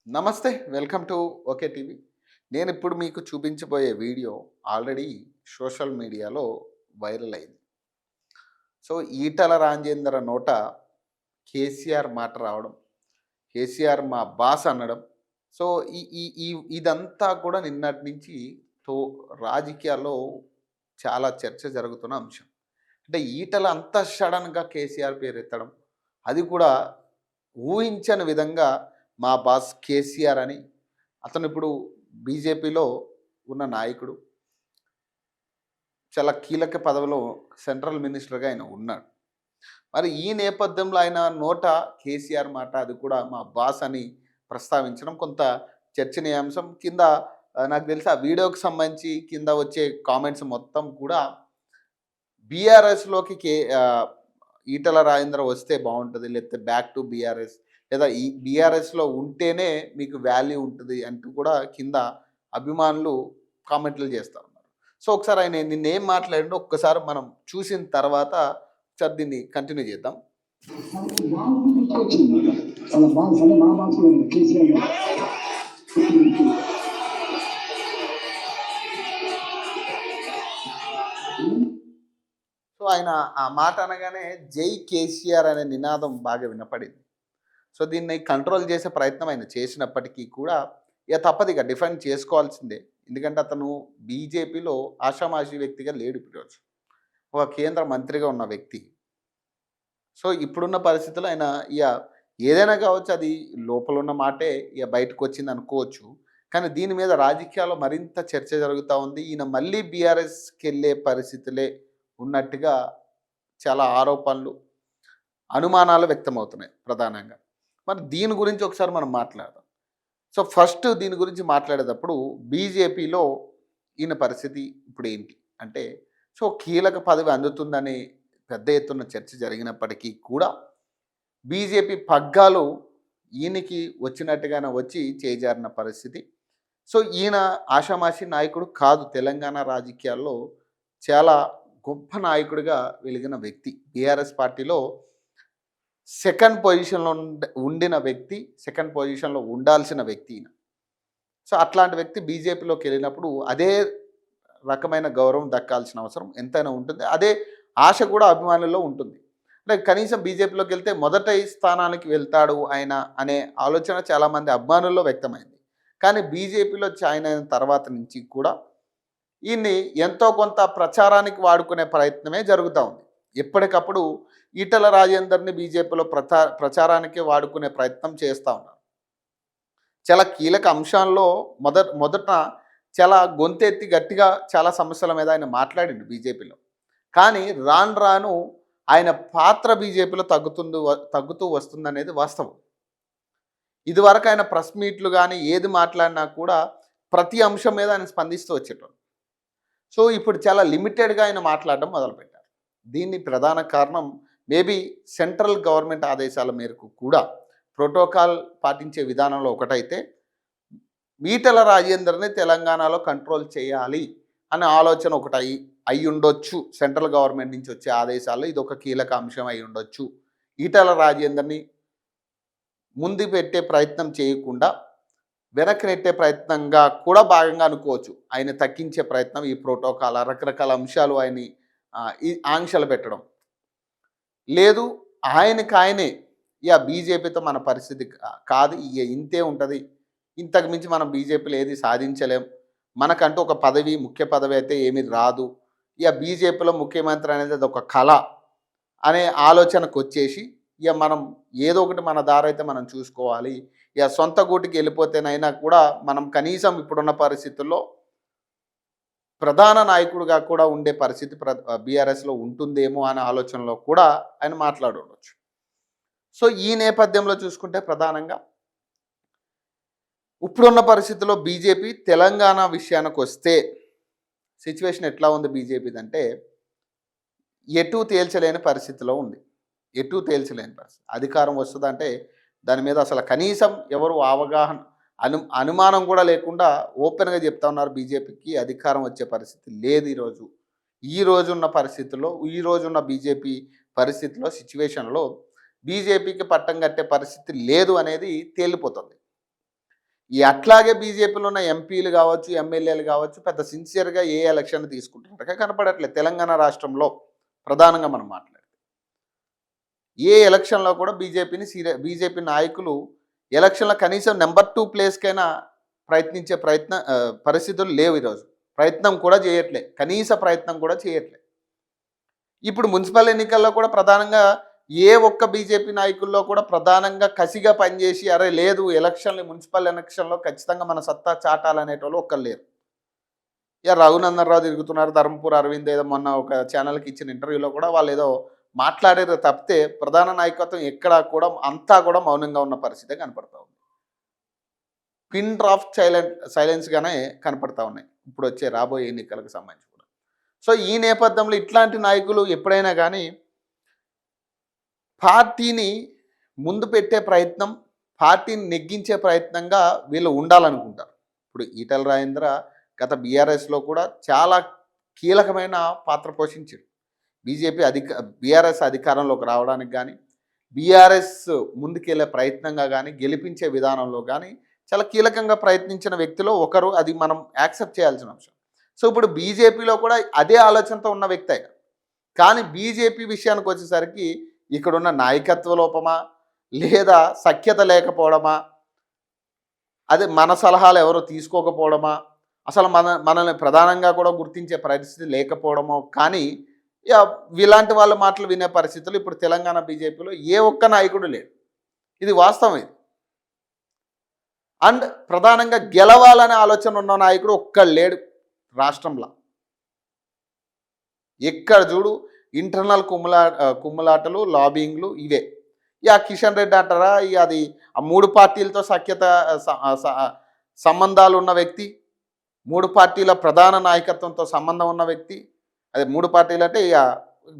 నమస్తే. Welcome to okay TV. నేనిప్పుడు మీకు చూపించబోయే వీడియో ఆల్రెడీ సోషల్ మీడియాలో వైరల్ అయింది. సో, ఈటల రాజేందర్ నోట కేసీఆర్ మాట రావడం, కేసీఆర్ మా బాస్ అనడం. సో, ఈ ఈ ఈ ఇదంతా కూడా నిన్నటి నుంచి తో రాజకీయాల్లో చాలా చర్చ జరుగుతున్న అంశం. అంటే ఈటల అంత సడెన్‌గా కేసీఆర్ పేరెత్తడం, అది కూడా ఊహించని విధంగా మా బాస్ కేసీఆర్ అని. అతను ఇప్పుడు బీజేపీలో ఉన్న నాయకుడు. చాలా కీలక పదవిలో సెంట్రల్ మినిస్టర్‌గా ఆయన ఉన్నాడు. మరి ఈ నేపథ్యంలో ఆయన నోట కేసీఆర్ మాట, అది కూడా మా బాస్ అని ప్రస్తావించడం కొంత చర్చనీయాంశం. కింద నాకు తెలిసి ఆ వీడియోకి సంబంధించి కింద వచ్చే కామెంట్స్ మొత్తం కూడా బీఆర్ఎస్‌లోకి ఈటల రాజేందర్ వస్తే బావుంటది. లేకపోతే బ్యాక్ టు బీఆర్ఎస్, లేదా ఈ బీఆర్ఎస్‌లో ఉంటేనే మీకు వాల్యూ ఉంటది అంటూ కూడా కింద అభిమానులు కామెంట్లు చేస్తా ఉన్నారు. సో, ఒకసారి ఆయన నిన్నేం మాట్లాడిండో ఒక్కసారి మనం చూసిన తర్వాత ఒకసారి దీన్ని కంటిన్యూ చేద్దాం. సో, ఆయన ఆ మాట అనగానే జై కేసీఆర్ అనే నినాదం బాగా వినపడింది. సో, దీన్ని కంట్రోల్ చేసే ప్రయత్నం ఆయన చేసినప్పటికీ కూడా ఇక తప్పదిక డిఫెండ్ చేసుకోవాల్సిందే. ఎందుకంటే అతను బీజేపీలో ఆషామాషీ వ్యక్తిగా లేడు ఈరోజు. ఒక కేంద్ర మంత్రిగా ఉన్న వ్యక్తి. సో, ఇప్పుడున్న పరిస్థితుల్లో ఆయన ఇగ ఏదైనా కావచ్చు, అది లోపలున్న మాటే ఇగ బయటకొచ్చింది అనుకోవచ్చు. కానీ దీని మీద రాజకీయాల్లో మరింత చర్చ జరుగుతా ఉంది. ఈయన మళ్ళీ బీఆర్ఎస్‌కెళ్ళే పరిస్థితులే ఉన్నట్టుగా చాలా ఆరోపణలు, అనుమానాలు వ్యక్తమవుతున్నాయి ప్రధానంగా. మరి దీని గురించి ఒకసారి మనం మాట్లాడదాం. సో, ఫస్ట్ దీని గురించి మాట్లాడేటప్పుడు బీజేపీలో ఈయన పరిస్థితి ఇప్పుడేంటి అంటే, సో, కీలక పదవి అందుతుందని పెద్ద ఎత్తున చర్చ జరిగినప్పటికీ కూడా బీజేపీ పగ్గాలు ఈయనకి వచ్చినట్టుగానే వచ్చి చేజారిన పరిస్థితి. సో, ఈయన ఆషామాషీ నాయకుడు కాదు. తెలంగాణ రాజకీయాల్లో చాలా గొప్ప నాయకుడిగా వెలిగిన వ్యక్తి. బీఆర్ఎస్ పార్టీలో సెకండ్ పొజిషన్‌లో ఉండిన వ్యక్తి, సెకండ్ పొజిషన్‌లో ఉండాల్సిన వ్యక్తి ఈయన. సో, అట్లాంటి వ్యక్తి బీజేపీలోకెళ్ళినప్పుడు అదే రకమైన గౌరవం దక్కాల్సిన అవసరం ఎంతైనా ఉంటుంది. అదే ఆశ కూడా అభిమానుల్లో ఉంటుంది. అంటే కనీసం బీజేపీలోకెళ్తే మొదటి స్థానానికి వెళ్తాడు ఆయన అనే ఆలోచన చాలామంది అభిమానుల్లో వ్యక్తమైంది. కానీ బీజేపీలో జాయిన్ అయిన తర్వాత నుంచి కూడా ఈయన్ని ఎంతో కొంత ప్రచారానికి వాడుకునే ప్రయత్నమే జరుగుతూ ఉంది. ఎప్పటికప్పుడు ఈటల రాజేందర్‌ని బీజేపీలో ప్రచారానికి వాడుకునే ప్రయత్నం చేస్తూ ఉన్నారు. చాలా కీలక అంశాల్లో మొదట చాలా గొంతెత్తి గట్టిగా చాలా సమస్యల మీద ఆయన మాట్లాడిండు బీజేపీలో. కానీ రాను రాను ఆయన పాత్ర బీజేపీలో తగ్గుతూ వస్తుందనేది వాస్తవం. ఇదివరకు ఆయన ప్రెస్ మీట్లు గానీ ఏది మాట్లాడినా కూడా ప్రతి అంశం మీద ఆయన స్పందిస్తూ వచ్చేటోడు. సో, ఇప్పుడు చాలా లిమిటెడ్‌గా ఆయన మాట్లాడడం మొదలుపెట్టారు. దీన్ని ప్రధాన కారణం మేబీ సెంట్రల్ గవర్నమెంట్ ఆదేశాల మేరకు కూడా ప్రోటోకాల్ పాటించే విధానంలో ఒకటైతే ఈటల రాజేందర్‌ని తెలంగాణలో కంట్రోల్ చేయాలి అనే ఆలోచన ఒకటి అయ్యుండొచ్చు. సెంట్రల్ గవర్నమెంట్ నుంచి వచ్చే ఆదేశాల్లో ఇదొక కీలక అంశం అయ్యుండొచ్చు. ఈటల రాజేందర్‌ని ముందు పెట్టే ప్రయత్నం చేయకుండా వెనక్కి నెట్టే ప్రయత్నంగా కూడా భాగంగా అనుకోవచ్చు. ఆయన తగ్గించే ప్రయత్నం ఈ ప్రోటోకాల్ రకరకాల అంశాలు ఆయన్ని ఈ ఆంక్షలు పెట్టడం. లేదు, ఆయనకాయనే ఇక బీజేపీతో మన పరిస్థితి కాదు, ఇక ఇంతే ఉంటది. ఇంతకు మించి మనం బీజేపీలో ఏది సాధించలేం. మనకంటూ ఒక పదవి, ముఖ్య పదవి అయితే ఏమీ రాదు. ఇక బీజేపీలో ముఖ్యమంత్రి అనేది అదొక కళ అనే ఆలోచనకొచ్చేసి ఇక మనం ఏదో ఒకటి మన దారైతే మనం చూసుకోవాలి. ఇక సొంత గూటికి వెళ్ళిపోతేనైనా కూడా మనం కనీసం ఇప్పుడున్న పరిస్థితుల్లో ప్రధాన నాయకుడిగా కూడా ఉండే పరిస్థితి బీఆర్ఎస్‌లో ఉంటుందేమో అనే ఆలోచనలో కూడా ఆయన మాట్లాడుండొచ్చు. సో, ఈ నేపథ్యంలో చూసుకుంటే ప్రధానంగా ఇప్పుడున్న పరిస్థితుల్లో బీజేపీ తెలంగాణ విషయానికొస్తే సిచ్యువేషన్ ఎట్లా ఉంది బీజేపీదంటే, ఎటూ తేల్చలేని పరిస్థితిలో ఉంది. ఎటూ తేల్చలేని పరిస్థితి. అధికారం వస్తదంటే దాని మీద అసలు కనీసం ఎవరు అవగాహన అనుమానం కూడా లేకుండా ఓపెన్‌గా చెప్తా ఉన్నారు. బీజేపీకి అధికారం వచ్చే పరిస్థితి లేదు ఈరోజు. ఈ రోజున్న పరిస్థితుల్లో, ఈ రోజున్న బీజేపీ పరిస్థితిలో, సిచ్యువేషన్‌లో బీజేపీకి పట్టం కట్టే పరిస్థితి లేదు అనేది తేలిపోతుంది. ఈ అట్లాగే బీజేపీలో ఉన్న ఎంపీలు కావచ్చు, ఎమ్మెల్యేలు కావచ్చు పెద్ద సిన్సియర్‌గా ఏ ఎలక్షన్ తీసుకుంటున్నట్టుగా కనపడట్లేదు. తెలంగాణ రాష్ట్రంలో ప్రధానంగా మనం మాట్లాడితే. ఏ ఎలక్షన్‌లో కూడా బీజేపీ నాయకులు ఎలక్షన్‌లో కనీసం నంబర్ 2 ప్లేస్‌కైనా ప్రయత్నించే పరిస్థితులు లేవు ఈరోజు. ప్రయత్నం కూడా చేయట్లే. కనీస ప్రయత్నం కూడా చేయట్లే. ఇప్పుడు మున్సిపల్ ఎన్నికల్లో కూడా ప్రధానంగా ఏ ఒక్క బీజేపీ నాయకుల్లో కూడా ప్రధానంగా కసిగా పనిచేసి అరే లేదు మున్సిపల్ ఎలక్షన్లో ఖచ్చితంగా మన సత్తా చాటాలనేటోళ్ళు ఒక్కరు లేరు. ఇక రఘునందన్ రావు తిరుగుతున్నారు, ధర్మపురి అరవింద్ ఏదో మొన్న ఒక ఛానల్కి ఇచ్చిన ఇంటర్వ్యూలో కూడా వాళ్ళు ఏదో మాట్లాడేది తప్పితే ప్రధాన నాయకత్వం ఎక్కడా కూడా అంతా కూడా మౌనంగా ఉన్న పరిస్థితే కనపడతా ఉంది. పిన్ డ్రాప్ సైలెన్స్గానే కనపడతా ఉన్నాయి ఇప్పుడు వచ్చే రాబోయే ఎన్నికలకు సంబంధించి కూడా. సో ఈ నేపథ్యంలో ఇట్లాంటి నాయకులు ఎప్పుడైనా కానీ పార్టీని ముందు పెట్టే ప్రయత్నం, పార్టీని నెగ్గించే ప్రయత్నంగా వీళ్ళు ఉండాలనుకుంటారు. ఇప్పుడు ఈటెల రాజేంద్ర గత బీఆర్ఎస్లో కూడా చాలా కీలకమైన పాత్ర పోషించాడు. బీఆర్ఎస్ అధికారంలోకి రావడానికి కానీ, బీఆర్ఎస్ ముందుకెళ్ళే ప్రయత్నంగా కానీ, గెలిపించే విధానంలో కానీ చాలా కీలకంగా ప్రయత్నించిన వ్యక్తిలో ఒకరు. అది మనం యాక్సెప్ట్ చేయాల్సిన అంశం. సో ఇప్పుడు బీజేపీలో కూడా అదే ఆలోచనతో ఉన్న వ్యక్తే. కానీ బీజేపీ విషయానికి వచ్చేసరికి ఇక్కడున్న నాయకత్వ లోపమా, లేదా సఖ్యత లేకపోవడమా, అదే మన సలహాలు ఎవరో తీసుకోకపోవడమా, అసలు మనల్ని ప్రధానంగా కూడా గుర్తించే పరిస్థితి లేకపోవడమో కానీ ఇలాంటి వాళ్ళ మాటలు వినే పరిస్థితులు ఇప్పుడు తెలంగాణ బీజేపీలో ఏ ఒక్క నాయకుడు లేడు. ఇది వాస్తవం. ఇది అండ్ ప్రధానంగా గెలవాలనే ఆలోచన ఉన్న నాయకుడు ఒక్కడు లేడు రాష్ట్రంలో. ఎక్కడ చూడు ఇంటర్నల్ కుమ్ములాటలు, లాబింగ్లు ఇవే. కిషన్ రెడ్డి అంటారా, అది ఆ 3 పార్టీలతో సఖ్యత సంబంధాలు ఉన్న వ్యక్తి, 3 పార్టీల ప్రధాన నాయకత్వంతో సంబంధం ఉన్న వ్యక్తి. అదే 3 పార్టీలు అంటే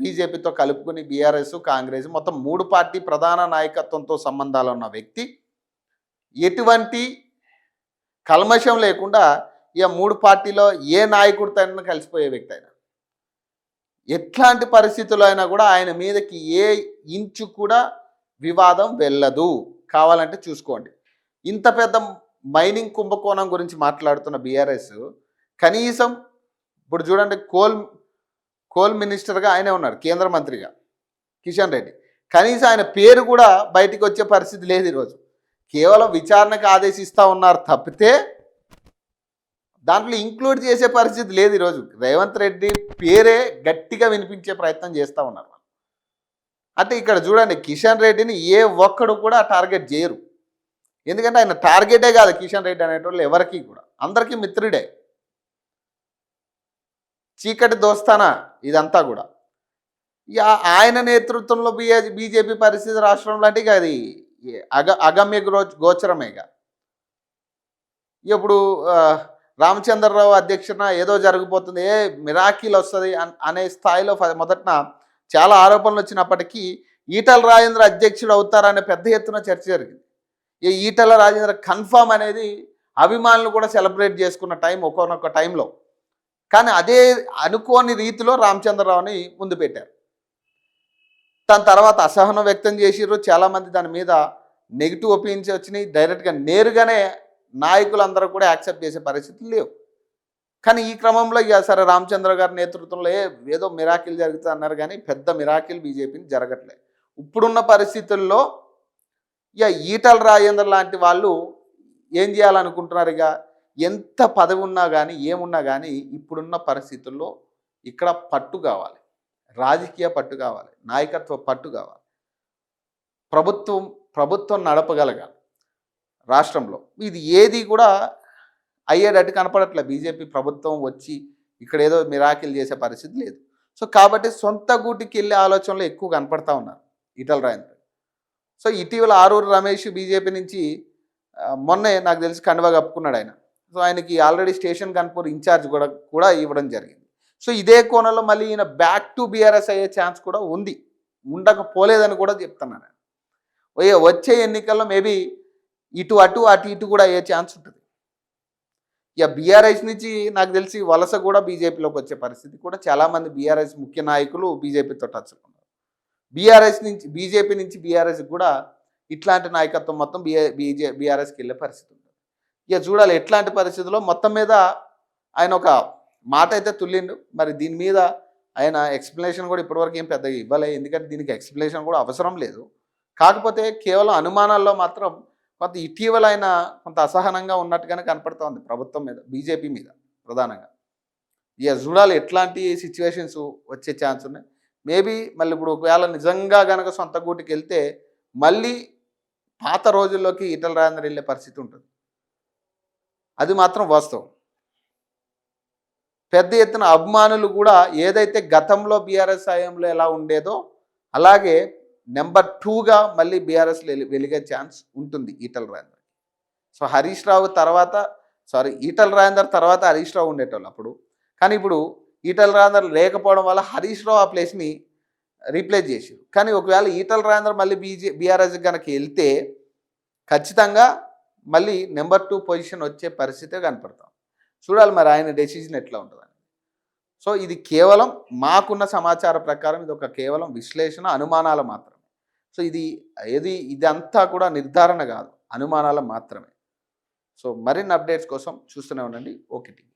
బీజేపీతో కలుపుకుని బీఆర్ఎస్, కాంగ్రెస్ మొత్తం 3 పార్టీ ప్రధాన నాయకత్వంతో సంబంధాలు ఉన్న వ్యక్తి, ఎటువంటి కల్మషం లేకుండా 3 పార్టీలో ఏ నాయకుడితో కలిసిపోయే వ్యక్తి అయినా, ఎట్లాంటి పరిస్థితుల్లో అయినా కూడా ఆయన మీదకి ఏ ఇంచు కూడా వివాదం వెళ్ళదు. కావాలంటే చూసుకోండి. ఇంత పెద్ద మైనింగ్ కుంభకోణం గురించి మాట్లాడుతున్న బీఆర్ఎస్ కనీసం ఇప్పుడు చూడండి, కోల్ మినిస్టర్గా ఆయనే ఉన్నారు, కేంద్ర మంత్రిగా కిషన్ రెడ్డి. కనీసం ఆయన పేరు కూడా బయటికి వచ్చే పరిస్థితి లేదు ఈరోజు. కేవలం విచారణకు ఆదేశిస్తూ ఉన్నారు తప్పితే దాంట్లో ఇంక్లూడ్ చేసే పరిస్థితి లేదు ఈరోజు. రేవంత్ రెడ్డి పేరే గట్టిగా వినిపించే ప్రయత్నం చేస్తూ ఉన్నారు. అంటే ఇక్కడ చూడండి, కిషన్ రెడ్డిని ఏ ఒక్కడు కూడా టార్గెట్ చేయరు. ఎందుకంటే ఆయన టార్గెటే కాదు కిషన్ రెడ్డి అనేటోళ్ళు ఎవరికి కూడా, అందరికీ మిత్రుడే. చీకటి దోస్తానా ఇదంతా కూడా. ఆయన నేతృత్వంలో బీజేపీ పరిస్థితి రాష్ట్రంలో అంటే ఇక అది అగమ్య గోచరమేగా. ఇప్పుడు రామచంద్రరావు అధ్యక్షన ఏదో జరిగిపోతుంది, మిరాకిల్ వస్తుంది అనే స్థాయిలో మొదటన చాలా ఆరోపణలు వచ్చినప్పటికీ ఈటెల రాజేంద్ర అధ్యక్షుడు అవుతారనే పెద్ద ఎత్తున చర్చ జరిగింది. ఈటెల రాజేంద్ర కన్ఫామ్ అనేది అభిమానులు కూడా సెలబ్రేట్ చేసుకున్న టైం ఒక్కొక్క టైంలో. కానీ అదే అనుకోని రీతిలో రామచంద్రరావుని ముందు పెట్టారు. దాని తర్వాత అసహనం వ్యక్తం చేసిర్రు చాలామంది, దాని మీద నెగిటివ్ ఒపీనియన్స్ వచ్చినాయి. డైరెక్ట్గా నేరుగానే నాయకులందరూ కూడా యాక్సెప్ట్ చేసే పరిస్థితులు లేవు. కానీ ఈ క్రమంలో సరే రామచంద్ర గారి నేతృత్వంలో ఏదో మిరాకిల్ జరుగుతుంది అన్నారు, కానీ పెద్ద మిరాకిల్ బీజేపీని జరగట్లేదు. ఇప్పుడున్న పరిస్థితుల్లో ఈటెల రాజేంద్ర లాంటి వాళ్ళు ఏం చేయాలనుకుంటున్నారు? ఎంత పదవి ఉన్నా కానీ ఏమున్నా కానీ ఇప్పుడున్న పరిస్థితుల్లో ఇక్కడ పట్టు కావాలి, రాజకీయ పట్టు కావాలి, నాయకత్వ పట్టు కావాలి, ప్రభుత్వం నడపగలగాలి రాష్ట్రంలో. ఇది ఏది కూడా అయ్యేటట్టు కనపడట్లేదు. బీజేపీ ప్రభుత్వం వచ్చి ఇక్కడ ఏదో మిరాకిల్ చేసే పరిస్థితి లేదు. సో కాబట్టి సొంత గూటికి వెళ్ళే ఆలోచనలు ఎక్కువ కనపడతా ఉన్నారు ఈటెల రాజేంద్ర. సో ఇటీవల ఆరూరు రమేష్ బీజేపీ నుంచి మొన్నే నాకు తెలిసి కండువా కప్పుకున్నాడు ఆయన. సో ఆయనకి ఆల్రెడీ స్టేషన్ కన్పూర్ ఇన్ఛార్జ్ కూడా ఇవ్వడం జరిగింది. సో ఇదే కోణంలో మళ్ళీ ఈయన బ్యాక్ టు బీఆర్ఎస్ అయ్యే ఛాన్స్ కూడా ఉంది, ఉండకపోలేదని కూడా చెప్తున్నాను. వచ్చే ఎన్నికల్లో మేబీ ఇటు అటు కూడా అయ్యే ఛాన్స్ ఉంటుంది. బీఆర్ఎస్ నుంచి నాకు తెలిసి వలస కూడా బీజేపీలోకి వచ్చే పరిస్థితి కూడా చాలామంది బీఆర్ఎస్ ముఖ్య నాయకులు బీజేపీతో టచ్ ఉన్నారు. బీజేపీ నుంచి బీఆర్ఎస్ కూడా ఇట్లాంటి నాయకత్వం మొత్తం బీఆర్ఎస్కి వెళ్ళే పరిస్థితి ఉంటుంది. ఇక చూడాలి ఎట్లాంటి పరిస్థితుల్లో మొత్తం మీద ఆయన ఒక మాట అయితే తుల్లిండు. మరి దీని మీద ఆయన ఎక్స్‌ప్లనేషన్ కూడా ఇప్పటివరకు ఏం పెద్దగా ఇవ్వలే. ఎందుకంటే దీనికి ఎక్స్‌ప్లనేషన్ కూడా అవసరం లేదు. కాకపోతే కేవలం అనుమానాల్లో మాత్రం కొంత ఇటీవల ఆయన కొంత అసహనంగా ఉన్నట్టుగానే కనపడుతోంది ప్రభుత్వం మీద, బీజేపీ మీద ప్రధానంగా. ఇక చూడాలి ఎట్లాంటి సిట్యుయేషన్స్ వచ్చే ఛాన్స్ ఉన్నాయి. మేబీ మళ్ళీ ఇప్పుడు ఒకవేళ నిజంగా గనక సొంత గూటికెళ్తే మళ్ళీ పాత రోజుల్లోకి ఈటెల రాజేందర్ వెళ్ళే పరిస్థితి ఉంటుంది. అది మాత్రం వాస్తవం. పెద్ద ఎత్తున అభిమానులు కూడా ఏదైతే గతంలో బీఆర్ఎస్ హయాంలో ఎలా ఉండేదో అలాగే నెంబర్ 2గా మళ్ళీ బీఆర్ఎస్‌లో వెలిగే ఛాన్స్ ఉంటుంది ఈటెల రాజేందర్. సో, హరీష్ రావు తర్వాత ఈటెల రాజేందర్ తర్వాత హరీష్ రావు ఉండేటోళ్ళు అప్పుడు. కానీ ఇప్పుడు ఈటెల రాజేందర్ లేకపోవడం వల్ల హరీష్ రావు ఆ ప్లేస్‌ని రీప్లేస్ చేసిర్రు. కానీ ఒకవేళ ఈటెల రాజేందర్ మళ్ళీ బీఆర్ఎస్‌కి గనక ఎళ్తే ఖచ్చితంగా మళ్ళీ నెంబర్ 2 పొజిషన్ వచ్చే పరిస్థితే కనపడతాం. చూడాలి మరి ఆయన డెసిషన్ ఎట్లా ఉంటదని. సో, ఇది కేవలం మాకున్న సమాచారం ప్రకారం ఇదొక కేవలం విశ్లేషణ, అనుమానాలు మాత్రమే. సో, ఇదంతా కూడా నిర్ధారణ కాదు. అనుమానాలు మాత్రమే. సో, మరిన్ని అప్డేట్స్ కోసం చూస్తూనే ఉండండి ఓకే టీవీ.